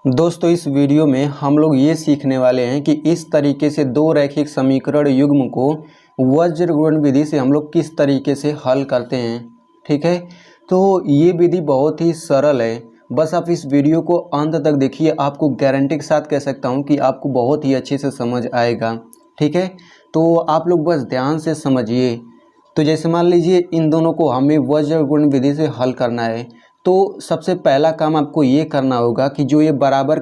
दोस्तों इस वीडियो में हम लोग ये सीखने वाले हैं कि इस तरीके से दो रैखिक समीकरण युग्म को वज्र गुणन विधि से हम लोग किस तरीके से हल करते हैं। ठीक है, तो ये विधि बहुत ही सरल है। बस आप इस वीडियो को अंत तक देखिए, आपको गारंटी के साथ कह सकता हूँ कि आपको बहुत ही अच्छे से समझ आएगा। ठीक है, तो आप लोग बस ध्यान से समझिए। तो जैसे मान लीजिए इन दोनों को हमें वज्र गुणन विधि से हल करना है, तो सबसे पहला काम आपको ये करना होगा कि जो ये बराबर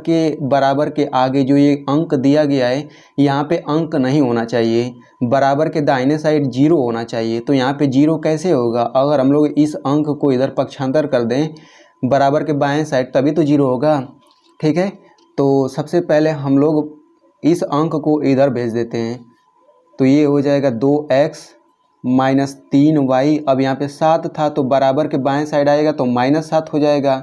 के आगे जो ये अंक दिया गया है, यहाँ पे अंक नहीं होना चाहिए। बराबर के दाहिने साइड 0 होना चाहिए। तो यहाँ पे 0 कैसे होगा? अगर हम लोग इस अंक को इधर पक्षांतर कर दें बराबर के बाएं साइड, तभी तो 0 होगा। ठीक है, तो सबसे पहले हम लोग इस अंक को इधर भेज देते हैं। तो ये हो जाएगा 2x माइनस 3y। अब यहाँ पे 7 था तो बराबर के बाएं साइड आएगा तो -7 हो जाएगा,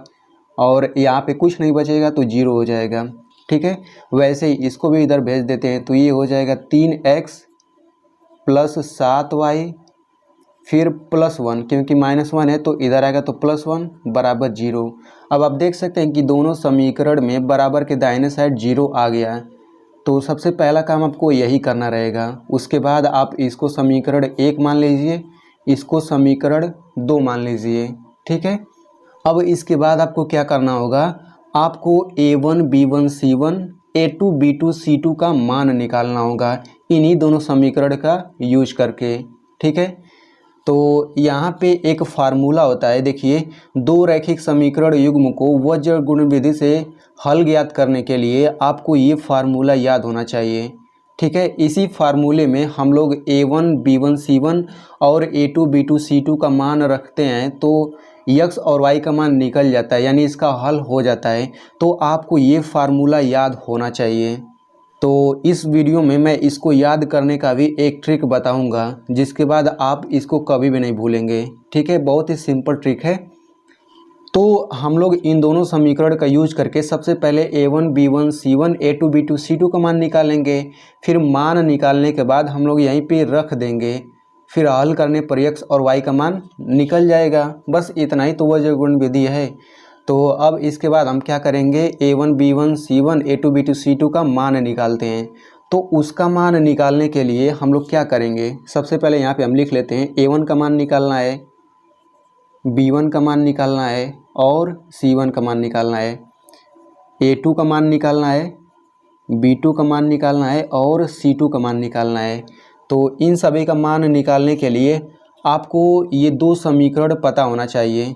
और यहाँ पे कुछ नहीं बचेगा तो 0 हो जाएगा। ठीक है, वैसे ही इसको भी इधर भेज देते हैं। तो ये हो जाएगा 3x प्लस 7y फिर +1, क्योंकि -1 है तो इधर आएगा तो +1 बराबर 0। अब आप देख सकते हैं कि दोनों समीकरण में बराबर के दाहिने साइड 0 आ गया। तो सबसे पहला काम आपको यही करना रहेगा। उसके बाद आप इसको समीकरण 1 मान लीजिए, इसको समीकरण 2 मान लीजिए। ठीक है, अब इसके बाद आपको क्या करना होगा? आपको a1 b1 c1 a2 b2 c2 का मान निकालना होगा इन्हीं दोनों समीकरण का यूज करके। ठीक है, तो यहाँ पे एक फार्मूला होता है। देखिए, दो रैखिक समीकरण युग्म को वज्र गुणन विधि से हल ज्ञात करने के लिए आपको ये फार्मूला याद होना चाहिए। ठीक है, इसी फार्मूले में हम लोग a1 b1 c1 और a2 b2 c2 का मान रखते हैं तो x और y का मान निकल जाता है, यानी इसका हल हो जाता है। तो आपको ये फार्मूला याद होना चाहिए। तो इस वीडियो में मैं इसको याद करने का भी एक ट्रिक बताऊंगा, जिसके बाद आप इसको कभी भी नहीं भूलेंगे। ठीक है, बहुत ही सिंपल ट्रिक है। तो हम लोग इन दोनों समीकरण का यूज करके सबसे पहले a1 b1 c1 a2 b2 c2 का मान निकालेंगे। फिर मान निकालने के बाद हम लोग यहीं पे रख देंगे। फिर हल करने पर x और y का मान निकल जाएगा। बस इतना ही तो वज्र गुणन विधि है। तो अब इसके बाद हम क्या करेंगे? a1 b1 c1 a2 b2 c2 का मान निकालते हैं। तो उसका मान निकालने के लिए हम लोग क्या करेंगे? सबसे पहले यहाँ पे हम लिख लेते हैं a1 का मान निकालना है, b1 का मान निकालना है और c1 का मान निकालना है, a2 का मान निकालना है, b2 का मान निकालना है और c2 का मान निकालना है। तो इन सभी का मान निकालने के लिए आपको ये दो समीकरण पता होना चाहिए।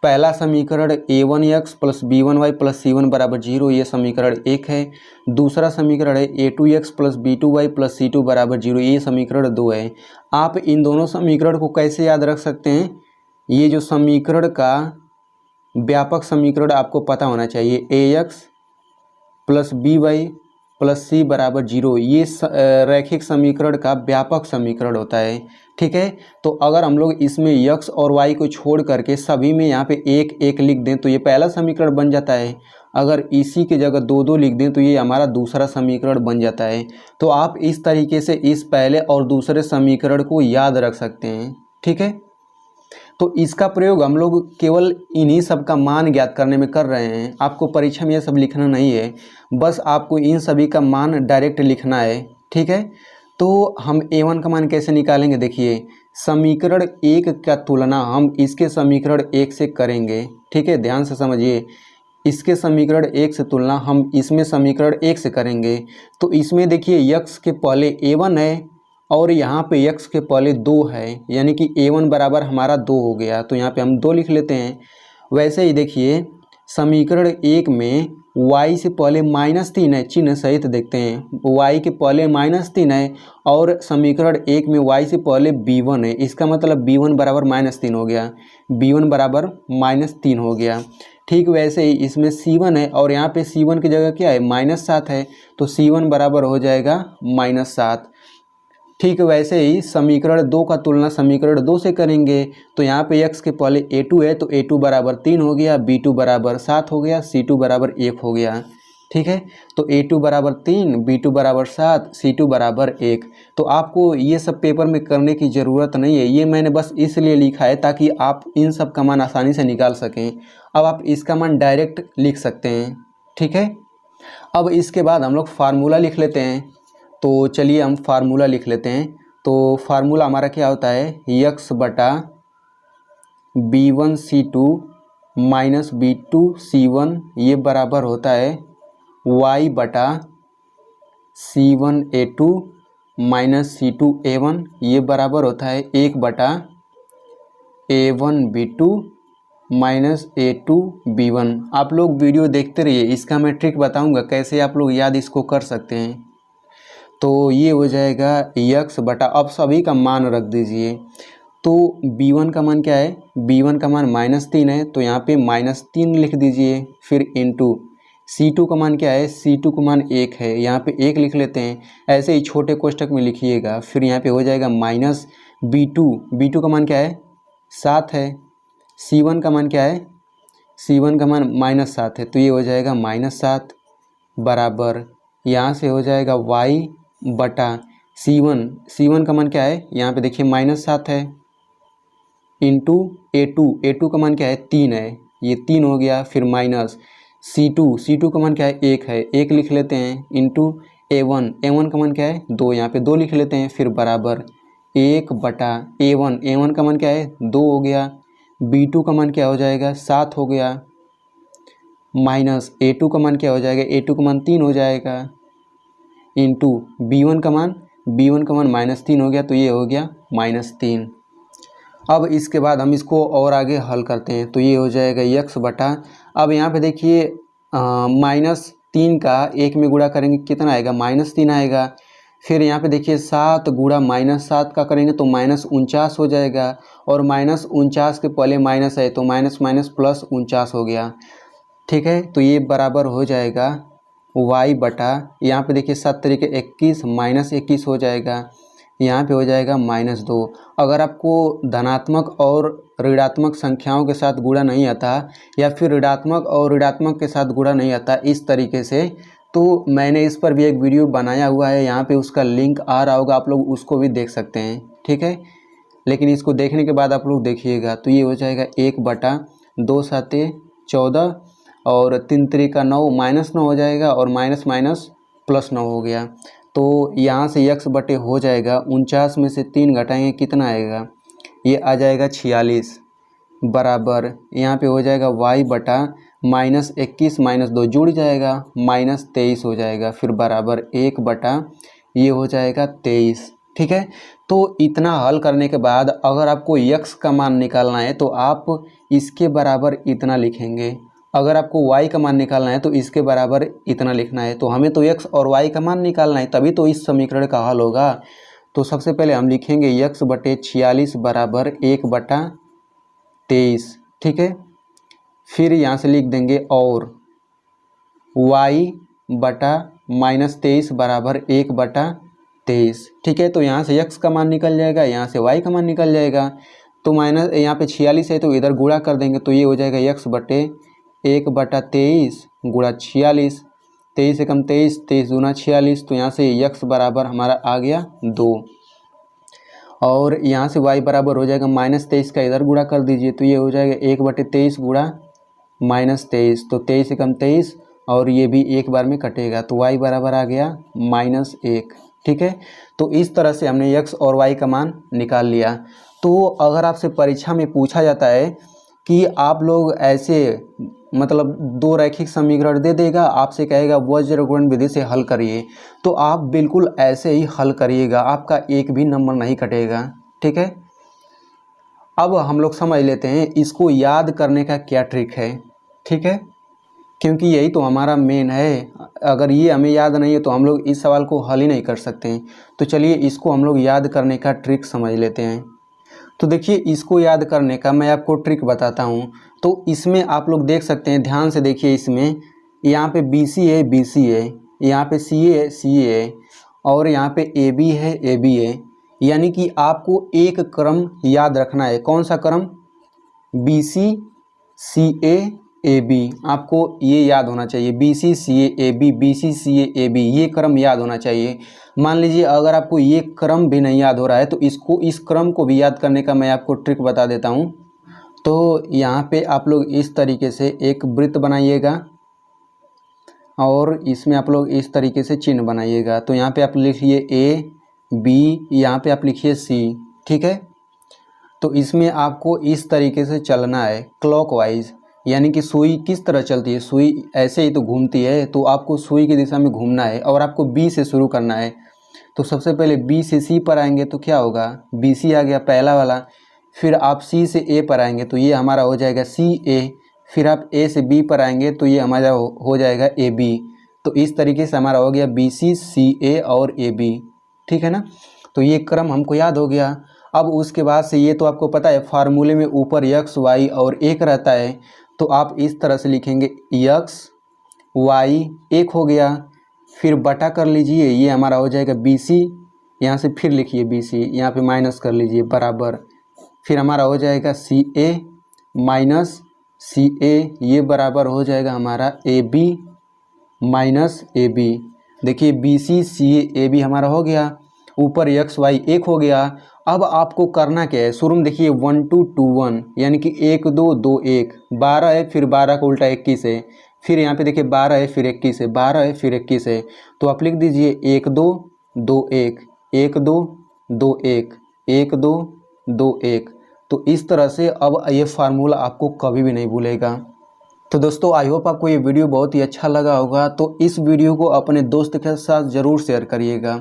पहला समीकरण a1x plus b1y plus c1 बराबर 0, ये समीकरण 1 है। दूसरा समीकरण है a2x plus b2y plus c2 बराबर 0, ये समीकरण 2 है। आप इन दोनों समीकरण को कैसे याद रख सकते हैं? ये जो समीकरण का व्यापक समीकरण आपको पता होना चाहिए, ax plus by plus c बराबर 0, ये रैखिक समीकरण का व्यापक समीकरण होता है। ठीक है, तो अगर हम लोग इसमें x और y को छोड़ करके सभी में यहाँ पे 1 1 लिख दें तो ये पहला समीकरण बन जाता है। अगर इसी की जगह 2 2 लिख दें तो ये हमारा दूसरा समीकरण बन जाता है। तो आप इस तरीके से इस पहले और दूसरे समीकरण को याद रख सकते हैं। ठीक है, तो इसका प्रयोग हम लोग केवल इन्हीं सब का मान ज्ञात करने में कर रहे हैं। आपको परीक्षा में यह सब लिखना नहीं है, बस आपको इन सभी का मान डायरेक्ट लिखना है। ठीक है, तो हम a1 का मान कैसे निकालेंगे? देखिए, समीकरण 1 का तुलना हम इसके समीकरण 1 से करेंगे। ठीक है, ध्यान से समझिए, इसके समीकरण 1 से तुलना हम इसमें समीकरण 1 से करेंगे। तो इसमें देखिए x के पहले a1 है और यहाँ पे x के पहले 2 है, यानी कि a1 बराबर हमारा 2 हो गया। तो यहाँ पे हम 2 लिख लेते हैं। वैसे ही देखिए, समीकरण 1 में y से पहले -3 है, चिन्ह सहित देखते हैं। y के पहले -3 है और समीकरण 1 में y से पहले b1 है। इसका मतलब b1 बराबर -3 हो गया, b1 बराबर -3 हो गया। ठीक वैसे ही इसमें c1 है और यहाँ पे c1 की जगह क्या है? -7 है, तो c1 बराबर हो जाएगा -7। ठीक वैसे ही समीकरण 2 का तुलना समीकरण 2 से करेंगे। तो यहाँ पे x के पहले a2 है तो a2 बराबर 3 हो गया, b2 बराबर 7 हो गया, c2 बराबर 1 हो गया। ठीक है, तो a2 बराबर 3, b2 बराबर 7, c2 बराबर 1। तो आपको ये सब पेपर में करने की ज़रूरत नहीं है, ये मैंने बस इसलिए लिखा है ताकि आप इन सब का मान आसानी से निकाल सकें। अब आप इसका मान डायरेक्ट लिख सकते हैं। ठीक है। अब इसके बाद हम लोग फार्मूला लिख लेते हैं। तो चलिए हम फार्मूला लिख लेते हैं। तो फार्मूला हमारा क्या होता है, x बटा B1C2 माइनस B2C1 ये बराबर होता है y बटा C1A2 माइनस C2A1 ये बराबर होता है 1 बटा A1B2 माइनस A2B1। आप लोग वीडियो देखते रहिए, इसका मैं ट्रिक बताऊंगा कैसे आप लोग याद इसको कर सकते हैं। तो ये हो जाएगा x बटा, अब सभी का मान रख दीजिए। तो B1 का मान क्या है, B1 का मान -3 है, तो यहाँ पे -3 लिख दीजिए। फिर इंटू C2 का मान क्या है, C2 का मान 1 है, यहाँ पे 1 लिख लेते हैं। ऐसे ही छोटे कोष्टक में लिखिएगा। फिर यहाँ पे हो जाएगा माइनस B2 का मान क्या है, 7 है। C1 का मान क्या है, C1 का मान -7 है, तो ये हो जाएगा -7 बराबर, यहाँ से हो जाएगा y बटा C1 का मान क्या है, यहाँ पे देखिए -7 है, इंटू A2 का मान क्या है, 3 है, ये 3 हो गया। फिर माइनस C2 का मान क्या है, 1 है, 1 लिख लेते हैं, इंटू A1 का मान क्या है, 2, यहाँ पे 2 लिख लेते हैं। फिर बराबर 1 बटा A1 का मान क्या है, 2 हो गया। B2 का मान क्या हो जाएगा, 7 हो गया, माइनस A2 का मान क्या हो जाएगा, A2 का मान 3 हो जाएगा, इंटू B1 का मान -3 हो गया, तो ये हो गया -3। अब इसके बाद हम इसको और आगे हल करते हैं। तो ये हो जाएगा x बटा, अब यहाँ पे देखिए -3 का 1 में गुणा करेंगे कितना आएगा, -3 आएगा। फिर यहाँ पे देखिए 7 गुणा -7 का करेंगे तो -49 हो जाएगा, और -49 के पहले माइनस है तो माइनस प्लस 49 हो गया। ठीक है, तो ये बराबर हो जाएगा y बटा, यहाँ पे देखिए 7 तरीके 21 -21 हो जाएगा, यहाँ पे हो जाएगा -2। अगर आपको धनात्मक और ऋणात्मक संख्याओं के साथ गुणा नहीं आता, या फिर ऋणात्मक और ऋणात्मक के साथ गुणा नहीं आता इस तरीके से, तो मैंने इस पर भी एक वीडियो बनाया हुआ है, यहाँ पे उसका लिंक आ रहा होगा, आप लोग उसको भी देख सकते हैं। ठीक है, लेकिन इसको देखने के बाद आप लोग देखिएगा। तो ये हो जाएगा 1 बटा 2 7 14 और 3 3 9 -9 हो जाएगा, और माइनस प्लस 9 हो गया। तो यहाँ से x बटे हो जाएगा 49 में से 3 घटाएंगे कितना आएगा, ये आ जाएगा 46 बराबर, यहाँ पे हो जाएगा y बटा -21 -2 जुड़ जाएगा -23 हो जाएगा। फिर बराबर 1 बटा ये हो जाएगा 23। ठीक है, तो इतना हल करने के बाद अगर आपको x का मान निकालना है तो आप इसके बराबर इतना लिखेंगे, अगर आपको y का मान निकालना है तो इसके बराबर इतना लिखना है। तो हमें तो x और y का मान निकालना है, तभी तो इस समीकरण का हल होगा। तो सबसे पहले हम लिखेंगे x बटे 46 बराबर 1 बटा 23। ठीक है, फिर यहाँ से लिख देंगे और y बटा -23 बराबर 1 बटा 23। ठीक है, तो यहाँ से x का मान निकल जाएगा, यहाँ से y का मान निकल जाएगा। तो माइनस यहाँ पे 46 है तो इधर गुणा कर देंगे, तो ये हो जाएगा x बटे 1 बटा 23 गुणा 46, 23 से कम 23, 23 दूना 46, तो यहाँ से x बराबर हमारा आ गया 2, और यहाँ से y बराबर हो जाएगा -23 का इधर गुणा कर दीजिए, तो ये हो जाएगा 1 बटे 23 गुणा -23, तो 23 से कम 23, और ये भी एक बार में कटेगा, तो y बराबर आ गया -1। ठीक है, तो इस तरह से हमने x और y का मान निकाल लिया। तो अगर आपसे परीक्षा में पूछा जाता है कि आप लोग ऐसे मतलब दो रैखिक समीकरण दे देगा, आपसे कहेगा वज्र गुणन विधि से हल करिए, तो आप बिल्कुल ऐसे ही हल करिएगा, आपका एक भी नंबर नहीं कटेगा। ठीक है, अब हम लोग समझ लेते हैं इसको याद करने का क्या ट्रिक है। ठीक है, क्योंकि यही तो हमारा मेन है, अगर ये हमें याद नहीं है तो हम लोग इस सवाल को हल ही नहीं कर सकते हैं। तो चलिए इसको हम लोग याद करने का ट्रिक समझ लेते हैं। तो देखिए इसको याद करने का मैं आपको ट्रिक बताता हूँ। तो इसमें आप लोग देख सकते हैं, ध्यान से देखिए, इसमें यहाँ पे BC है, BC है, यहाँ पे CA है, CA है, और यहाँ पे AB है, AB है। यानी कि आपको एक क्रम याद रखना है। कौन सा क्रम? BC CA AB, आपको ये याद होना चाहिए। BC CA AB, BC CA AB, ये क्रम याद होना चाहिए। मान लीजिए अगर आपको ये क्रम भी नहीं याद हो रहा है तो इस क्रम को भी याद करने का मैं आपको ट्रिक बता देता हूँ। तो यहाँ पे आप लोग इस तरीके से एक वृत्त बनाइएगा, और इसमें आप लोग इस तरीके से चिन्ह बनाइएगा। तो यहाँ पे आप लिखिए ए बी, यहाँ पे आप लिखिए सी, ठीक है। तो इसमें आपको इस तरीके से चलना है क्लॉकवाइज, यानी कि सुई किस तरह चलती है, सुई ऐसे ही तो घूमती है, तो आपको सुई की दिशा में घूमना है और आपको बी से शुरू करना है। तो सबसे पहले बी से सी पर आएंगे तो क्या होगा, बी सी आ गया पहला वाला। फिर आप सी से ए पर आएंगे तो ये हमारा हो जाएगा सी ए। फिर आप ए से बी पर आएंगे तो ये हमारा हो जाएगा ए बी। तो इस तरीके से हमारा हो गया बी सी, सी ए और ए बी, ठीक है ना। तो ये क्रम हमको याद हो गया। अब उसके बाद से ये तो आपको पता है फार्मूले में ऊपर यक्स वाई और एक रहता है, तो आप इस तरह से लिखेंगे यक्स वाई एक हो गया, फिर बटा कर लीजिए, ये हमारा हो जाएगा बी सी, यहाँ से फिर लिखिए बी सी, यहाँ पे माइनस कर लीजिए बराबर, फिर हमारा हो जाएगा सी ए माइनस सी ए, ये बराबर हो जाएगा हमारा A B minus A B. देखिए B C C A B हमारा हो गया, ऊपर एक्स वाई एक हो गया। अब आपको करना क्या है, शुरू में देखिए 1 2 2 1, यानी कि 1 2 2 1, 12 है, फिर 12 का उल्टा 21 है, फिर यहाँ पे देखिए 12 है, फिर 21 है, 12 है, फिर 21 है। तो आप लिख दीजिए 1 2 2 1, 1 2 2 1, 1 2 2 1। तो इस तरह से अब ये फार्मूला आपको कभी भी नहीं भूलेगा। तो दोस्तों आई होप आपको ये वीडियो बहुत ही अच्छा लगा होगा। तो इस वीडियो को अपने दोस्त के साथ ज़रूर शेयर करिएगा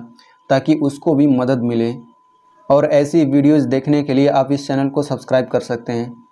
ताकि उसको भी मदद मिले, और ऐसी वीडियोज़ देखने के लिए आप इस चैनल को सब्सक्राइब कर सकते हैं।